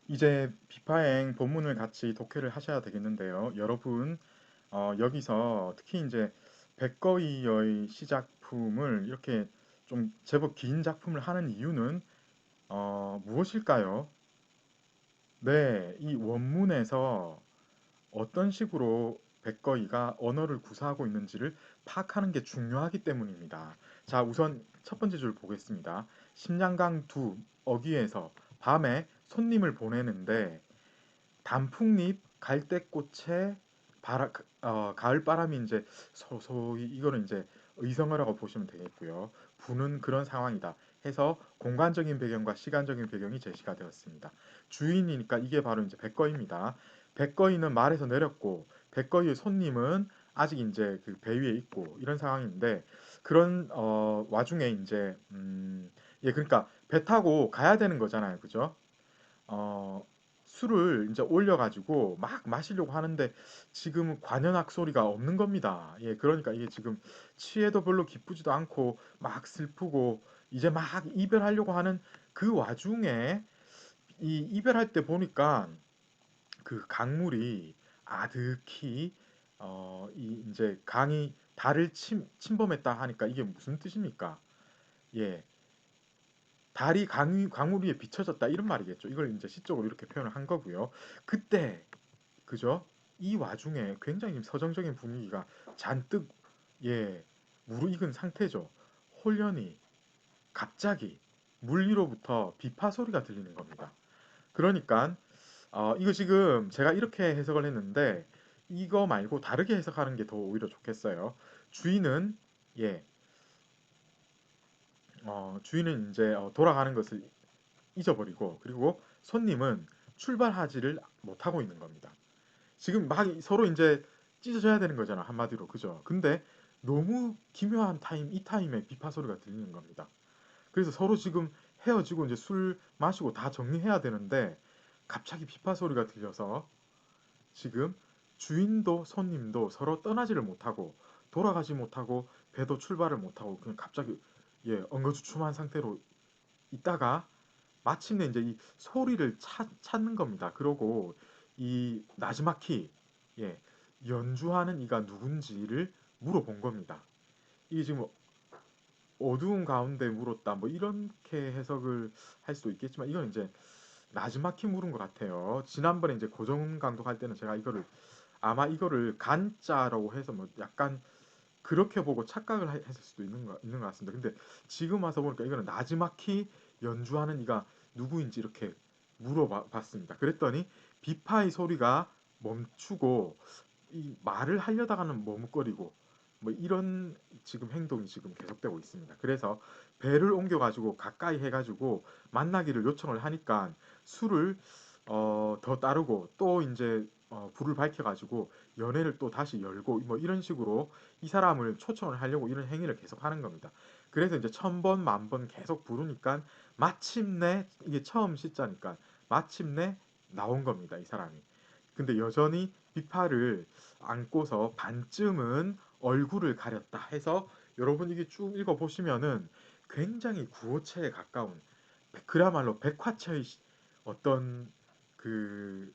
이제 비파행 본문을 같이 독해를 하셔야 되겠는데요. 여러분, 여기서 특히 이제 백거이의 시작품을 이렇게 좀 제법 긴 작품을 하는 이유는 무엇일까요? 네, 이 원문에서 어떤 식으로 백거이가 언어를 구사하고 있는지를 파악하는 게 중요하기 때문입니다. 자, 우선 첫 번째 줄 보겠습니다. 심양강 두 어귀에서 밤에 손님을 보내는데 단풍잎 갈대꽃에 가을 바람이 이제 소소히 이거는 이제 의성어라고 보시면 되겠고요. 부는 그런 상황이다 해서 공간적인 배경과 시간적인 배경이 제시가 되었습니다. 주인이니까 이게 바로 이제 백거입니다. 백거이는 말에서 내렸고 백거이의 손님은 아직 이제 그 배 위에 있고 이런 상황인데 그런 와중에 이제 예, 그러니까 배 타고 가야 되는 거잖아요, 그죠? 어, 술을 이제 올려가지고 막 마시려고 하는데 지금 관현악 소리가 없는 겁니다. 예, 그러니까 이게 지금 취해도 별로 기쁘지도 않고 막 슬프고 이제 막 이별하려고 하는 그 와중에 이 이별할 때 보니까 그 강물이 아득히 이 이제 강이 달을 침범했다 하니까 이게 무슨 뜻입니까? 예, 달이 강물 위에 비춰졌다 이런 말이겠죠. 이걸 이제 시적으로 이렇게 표현을 한 거고요. 그때 그죠? 이 와중에 굉장히 서정적인 분위기가 잔뜩 예 무르익은 상태죠. 홀연히 갑자기 물 위로부터 비파 소리가 들리는 겁니다. 그러니까 이거 지금 제가 이렇게 해석을 했는데 이거 말고 다르게 해석하는 게 더 오히려 좋겠어요. 주인은 예 주인은 이제 돌아가는 것을 잊어버리고 그리고 손님은 출발하지를 못하고 있는 겁니다. 지금 막 서로 이제 찢어져야 되는 거잖아 한마디로 그죠? 근데 너무 기묘한 이 타임에 비파 소리가 들리는 겁니다. 그래서 서로 지금 헤어지고 이제 술 마시고 다 정리해야 되는데 갑자기 비파 소리가 들려서 지금 주인도 손님도 서로 떠나지를 못하고 돌아가지 못하고 배도 출발을 못하고 그냥 갑자기 예 엉거주춤한 상태로 있다가 마침내 이제 이 소리를 찾는 겁니다. 그러고 이 나지막히 예, 연주하는 이가 누군지를 물어본 겁니다. 이게 지금 어두운 가운데 물었다 뭐 이렇게 해석을 할 수도 있겠지만 이건 이제 나지막히 물은 것 같아요. 지난번에 이제 고정 강독할 때는 제가 이거를 아마 이거를 간자라고 해서 뭐 약간 그렇게 보고 착각을 했을 수도 있는 것 같습니다. 근데 지금 와서 보니까 이거는 나지막히 연주하는 이가 누구인지 이렇게 물어봤습니다. 그랬더니 비파의 소리가 멈추고 이 말을 하려다가는 머뭇거리고 뭐 이런 지금 행동이 지금 계속되고 있습니다. 그래서 배를 옮겨가지고 가까이 해가지고 만나기를 요청을 하니까 술을 더 따르고 또 이제 불을 밝혀가지고 연애를 또 다시 열고 뭐 이런 식으로 이 사람을 초청을 하려고 이런 행위를 계속 하는 겁니다. 그래서 이제 천 번, 만 번 계속 부르니까 마침내 이게 처음 시자니까 마침내 나온 겁니다. 이 사람이. 근데 여전히 비파를 안고서 반쯤은 얼굴을 가렸다 해서 여러분 이게 쭉 읽어보시면은 굉장히 구어체에 가까운 그야말로 백화체의 어떤 그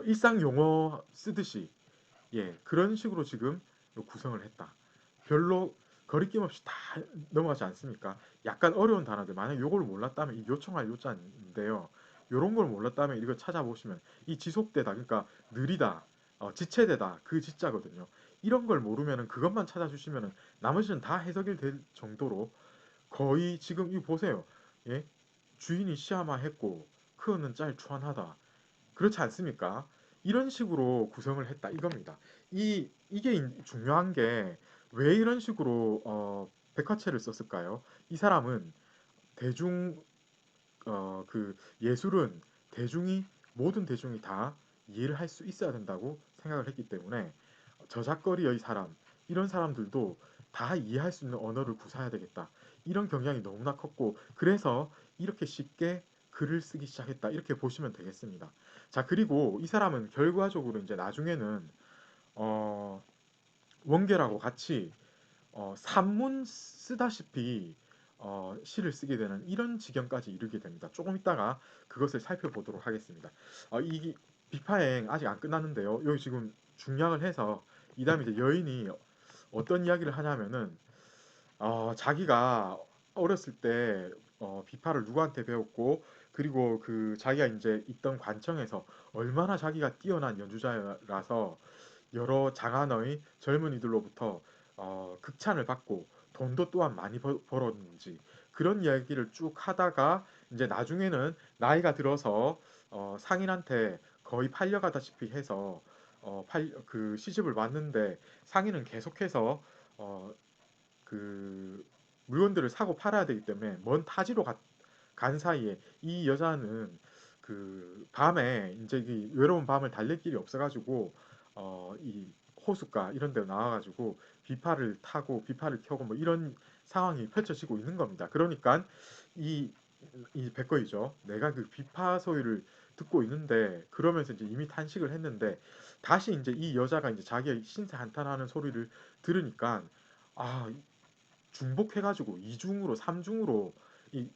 일상 용어 쓰듯이 예 그런 식으로 지금 구성을 했다. 별로 거리낌 없이 다 넘어가지 않습니까? 약간 어려운 단어들 만약 요걸 몰랐다면 이 요청할 요자인데요. 요런 걸 몰랐다면 이거 찾아보시면 이 지속되다 그러니까 느리다 지체되다 그 지자거든요. 이런 걸 모르면은 그것만 찾아주시면은 나머지는 다 해석이 될 정도로 거의 지금 이 보세요. 예? 주인이 시아마 했고 크어는 짤 추한하다. 그렇지 않습니까? 이런 식으로 구성을 했다 이겁니다. 이게 중요한 게 왜 이런 식으로 백화체를 썼을까요? 이 사람은 대중 그 예술은 대중이 모든 대중이 다 이해를 할 수 있어야 된다고 생각을 했기 때문에 저작거리의 사람 이런 사람들도 다 이해할 수 있는 언어를 구사해야 되겠다. 이런 경향이 너무나 컸고 그래서 이렇게 쉽게 글을 쓰기 시작했다. 이렇게 보시면 되겠습니다. 자, 그리고 이 사람은 결과적으로 이제 나중에는 원계라고 같이 산문 쓰다시피 시를 쓰게 되는 이런 지경까지 이르게 됩니다. 조금 있다가 그것을 살펴보도록 하겠습니다. 이 비파행 아직 안 끝났는데요. 여기 지금 중략을 해서 이 다음에 이제 여인이 어떤 이야기를 하냐면은 자기가 어렸을 때 비파를 누구한테 배웠고 그리고 그 자기가 이제 있던 관청에서 얼마나 자기가 뛰어난 연주자라서 여러 장안의 젊은이들로부터 극찬을 받고 돈도 또한 많이 벌었는지 그런 이야기를 쭉 하다가 이제 나중에는 나이가 들어서 상인한테 거의 팔려가다시피 해서 그 시집을 왔는데 상인은 계속해서 어, 그 물건들을 사고 팔아야 되기 때문에 먼 타지로 간 사이에 이 여자는 그 밤에 이제 이 외로운 밤을 달릴 길이 없어가지고 이 호숫가 이런 데 나와가지고 비파를 타고 비파를 켜고 뭐 이런 상황이 펼쳐지고 있는 겁니다. 그러니까 이, 이 백거이죠. 내가 그 비파 소리를 듣고 있는데 그러면서 이제 이미 탄식을 했는데 다시 이제 이 여자가 이제 자기의 신세 한탄하는 소리를 들으니까 아 중복해가지고 이중으로 삼중으로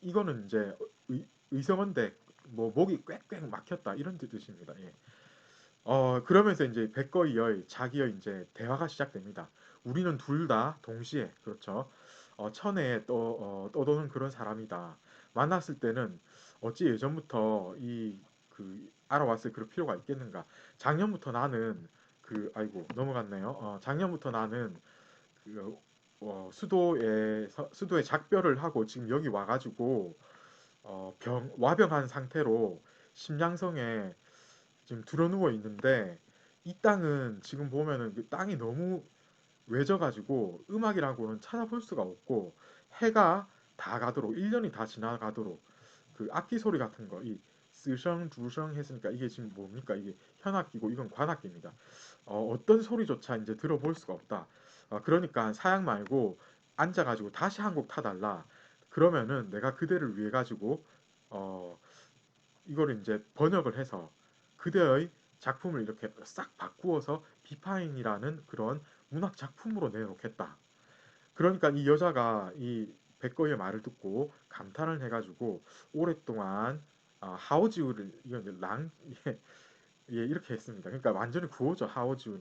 이거는 이제 의성어인데 뭐 목이 꽥꽥 막혔다 이런 뜻입니다. 예. 그러면서 이제 백거이의 자기의 이제 대화가 시작됩니다. 우리는 둘 다 동시에 그렇죠. 천에 떠도는 그런 사람이다. 만났을 때는 어찌 예전부터 이 그 알아왔을 그럴 필요가 있겠는가? 작년부터 나는 그 아이고 넘어갔네요. 작년부터 나는 그 수도에 작별을 하고 지금 여기 와가지고 와병한 상태로 심양성에 지금 드러누워 있는데 이 땅은 지금 보면은 그 땅이 너무 외져가지고 음악이라고는 찾아볼 수가 없고 해가 다 가도록 1년이 다 지나가도록 그 악기 소리 같은 거 이 스성 두성 했으니까 이게 지금 뭡니까 이게 현악기고 이건 관악기입니다. 어떤 소리조차 이제 들어볼 수가 없다. 그러니까 사양 말고 앉아가지고 다시 한 곡 타달라. 그러면은 내가 그대를 위해 가지고 어, 이거를 이제 번역을 해서 그대의 작품을 이렇게 싹 바꾸어서 비파인이라는 그런 문학 작품으로 내놓겠다. 그러니까 이 여자가 이 백거의 말을 듣고 감탄을 해가지고 오랫동안 하오지우를 이건 랑 예, 이렇게 했습니다. 그러니까 완전히 구호죠. 하오지우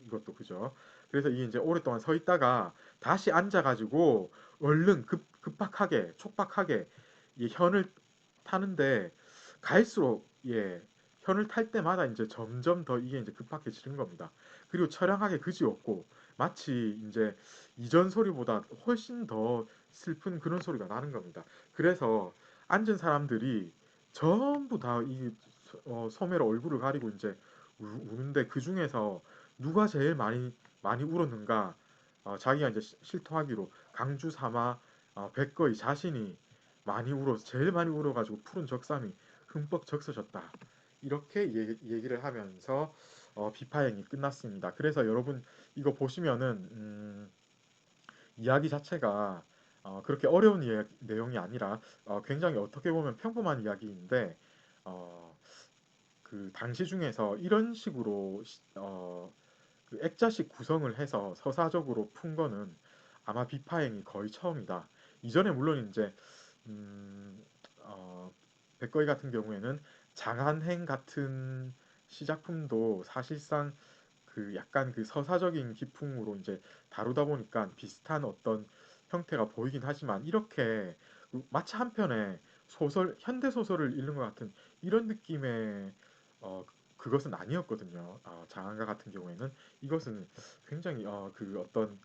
이것도 그죠. 그래서 이게 이제 오랫동안 서 있다가 다시 앉아가지고 얼른 급박하게 촉박하게 이 현을 타는데 갈수록 예 현을 탈 때마다 이제 점점 더 이게 이제 급박해지는 겁니다. 그리고 처량하게 그지없고 마치 이제 이전 소리보다 훨씬 더 슬픈 그런 소리가 나는 겁니다. 그래서 앉은 사람들이 전부 다이 소매로 얼굴을 가리고 이제 우는데 그 중에서 누가 제일 많이 울었는가? 자기가 이제 실토하기로 강주 삼아 백거의 자신이 많이 울어서 제일 많이 울어가지고 푸른 적삼이 흠뻑 적셔졌다. 이렇게 얘기를 하면서 비파행이 끝났습니다. 그래서 여러분 이거 보시면은 이야기 자체가 그렇게 어려운 내용이 아니라 굉장히 어떻게 보면 평범한 이야기인데 어, 그 당시 중에서 이런 식으로 그 액자식 구성을 해서 서사적으로 푼 거는 아마 비파행이 거의 처음이다. 이전에 물론 이제 음, 어, 백거이 같은 경우에는 장안행 같은 시작품도 사실상 그 약간 그 서사적인 기풍으로 이제 다루다 보니까 비슷한 어떤 형태가 보이긴 하지만 이렇게 마치 한편의 현대 소설을 읽는 것 같은 이런 느낌의 그것은 아니었거든요. 장안가 같은 경우에는 이것은 굉장히 그 어떤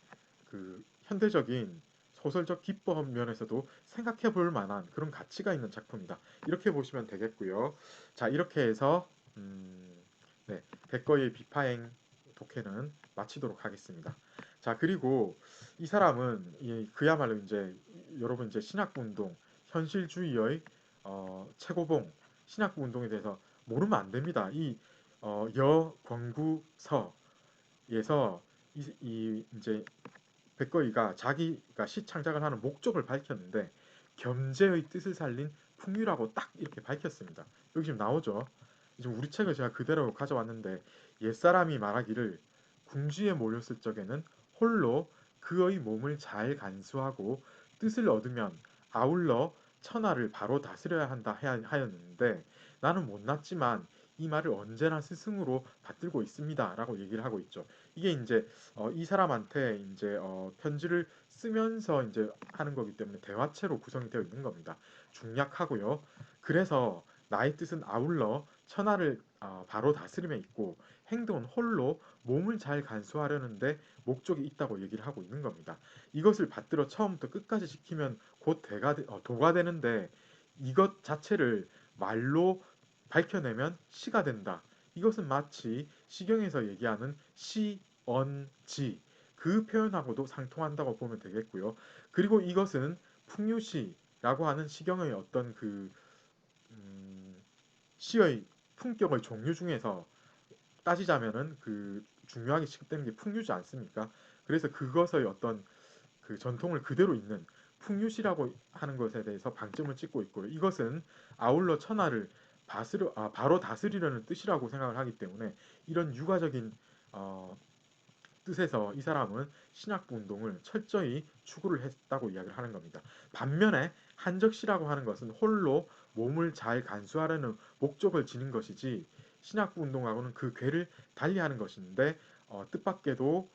그 현대적인 소설적 기법 면에서도 생각해 볼 만한 그런 가치가 있는 작품이다. 이렇게 보시면 되겠고요. 자, 이렇게 해서 네, 백거의 비파행 독해는 마치도록 하겠습니다. 자, 그리고 이 사람은 그야말로 이제 여러분 이제 신학부 운동, 현실주의의 최고봉 신학부 운동에 대해서 모르면 안 됩니다. 이 여권구서에서 이제 백거이가 자기가 시 창작을 하는 목적을 밝혔는데 겸재의 뜻을 살린 풍류라고 딱 이렇게 밝혔습니다. 여기 지금 나오죠. 지금 우리 책을 제가 그대로 가져왔는데 옛사람이 말하기를 궁지에 몰렸을 적에는 홀로 그의 몸을 잘 간수하고 뜻을 얻으면 아울러 천하를 바로 다스려야 한다 하였는데 나는 못났지만 이 말을 언제나 스승으로 받들고 있습니다라고 얘기를 하고 있죠. 이게 이제 이 사람한테 이제 편지를 쓰면서 이제 하는 거기 때문에 대화체로 구성이 되어 있는 겁니다. 중략하고요. 그래서 나의 뜻은 아울러 천하를 바로 다스림에 있고 행동은 홀로 몸을 잘 간수하려는데 목적이 있다고 얘기를 하고 있는 겁니다. 이것을 받들어 처음부터 끝까지 지키면 곧 도가 되는데 이것 자체를 말로 밝혀내면 시가 된다. 이것은 마치 시경에서 얘기하는 시언지 그 표현하고도 상통한다고 보면 되겠고요. 그리고 이것은 풍류시라고 하는 시경의 어떤 그 시의 품격의 종류 중에서 따지자면은 그 중요하게 취급되는 게 풍류지 않습니까? 그래서 그것의 어떤 그 전통을 그대로 잇는 풍류시라고 하는 것에 대해서 방점을 찍고 있고요. 이것은 아울러 천하를 바로 다스리려는 뜻이라고 생각을 하기 때문에 이런 유가적인 어, 뜻에서 이 사람은 신학부 운동을 철저히 추구를 했다고 이야기를 하는 겁니다. 반면에 한적시라고 하는 것은 홀로 몸을 잘 간수하려는 목적을 지닌 것이지 신학부 운동하고는 그 궤를 달리하는 것인데 뜻밖에도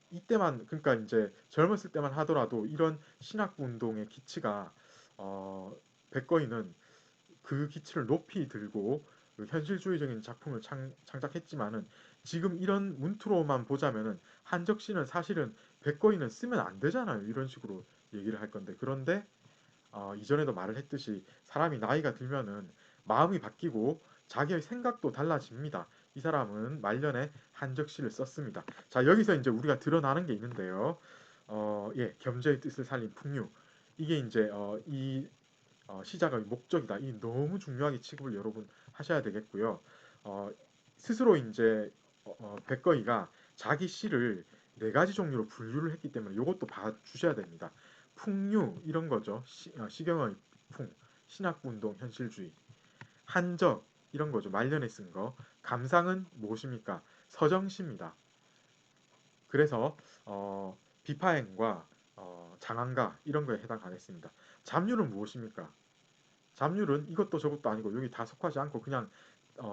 이때만 그러니까 이제 젊었을 때만 하더라도 이런 신학부 운동의 기치가 백거이는 그 기치를 높이 들고 그 현실주의적인 작품을 창작했지만은 지금 이런 문투로만 보자면은 한적시는 사실은 백거이는 쓰면 안 되잖아요. 이런 식으로 얘기를 할 건데 그런데 이전에도 말을 했듯이 사람이 나이가 들면은 마음이 바뀌고 자기의 생각도 달라집니다. 이 사람은 말년에 한적시를 썼습니다. 자 여기서 이제 우리가 드러나는 게 있는데요. 예, 겸재의 뜻을 살린 풍류. 이게 이제 이 시작의 목적이다. 이 너무 중요하게 취급을 여러분 하셔야 되겠고요. 어, 스스로 이제 백거이가 자기 시를 네 가지 종류로 분류를 했기 때문에 이것도 봐주셔야 됩니다. 풍류 이런 거죠. 시경의 풍, 신학운동, 현실주의, 한적 이런 거죠. 말년에 쓴 거. 감상은 무엇입니까? 서정시입니다. 그래서 비파행과 장안가 이런 거에 해당하겠습니다. 잡류는 무엇입니까? 잡률은 이것도 저것도 아니고 여기 다 속하지 않고 그냥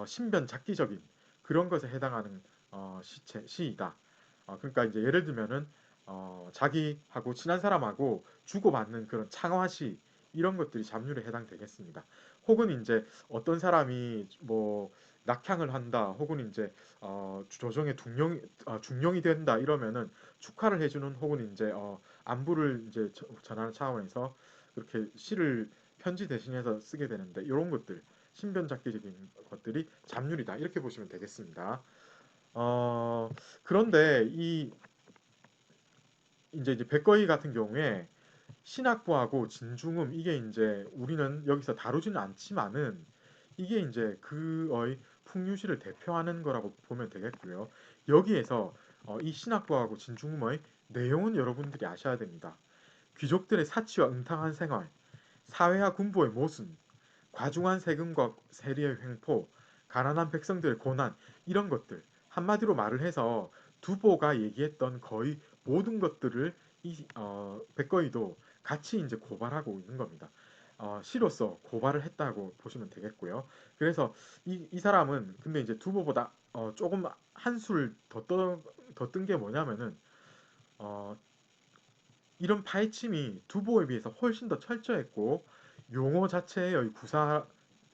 신변 잡기적인 그런 것에 해당하는 시이다. 그러니까 이제 예를 들면은 자기하고 친한 사람하고 주고받는 그런 창화시 이런 것들이 잡률에 해당되겠습니다. 혹은 이제 어떤 사람이 뭐 낙향을 한다, 혹은 이제 조정의 중령이 된다 이러면은 축하를 해주는 혹은 이제 안부를 이제 전하는 차원에서 그렇게 시를 편지 대신해서 쓰게 되는데 이런 것들 신변잡기적인 것들이 잡률이다 이렇게 보시면 되겠습니다. 어, 그런데 이 이제 백거이 같은 경우에 신학부하고 진중음 이게 이제 우리는 여기서 다루지는 않지만은 이게 이제 그의 풍류시를 대표하는 거라고 보면 되겠고요. 여기에서 이 신학부하고 진중음의 내용은 여러분들이 아셔야 됩니다. 귀족들의 사치와 음탕한 생활, 사회와 군부의 모순, 과중한 세금과 세리의 횡포, 가난한 백성들의 고난 이런 것들 한마디로 말을 해서 두보가 얘기했던 거의 모든 것들을 이 백거이도 같이 이제 고발하고 있는 겁니다. 시로서 고발을 했다고 보시면 되겠고요. 그래서 이 사람은 근데 이제 두보보다 조금 한술 더 뜬 게 뭐냐면은 어, 이런 파헤침이 두보에 비해서 훨씬 더 철저했고 용어 자체의 구사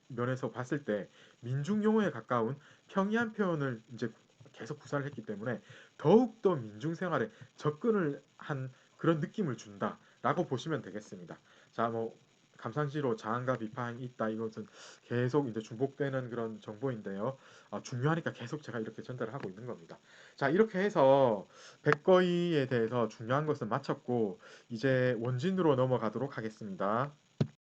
면에서 봤을 때 민중 용어에 가까운 평이한 표현을 이제 계속 구사를 했기 때문에 더욱더 민중 생활에 접근을 한 그런 느낌을 준다라고 보시면 되겠습니다. 자, 뭐 감상시로 자한과 비판이 있다. 이것은 계속 이제 중복되는 그런 정보인데요. 중요하니까 계속 제가 이렇게 전달을 하고 있는 겁니다. 자, 이렇게 해서 백거이에 대해서 중요한 것은 마쳤고 이제 원진으로 넘어가도록 하겠습니다.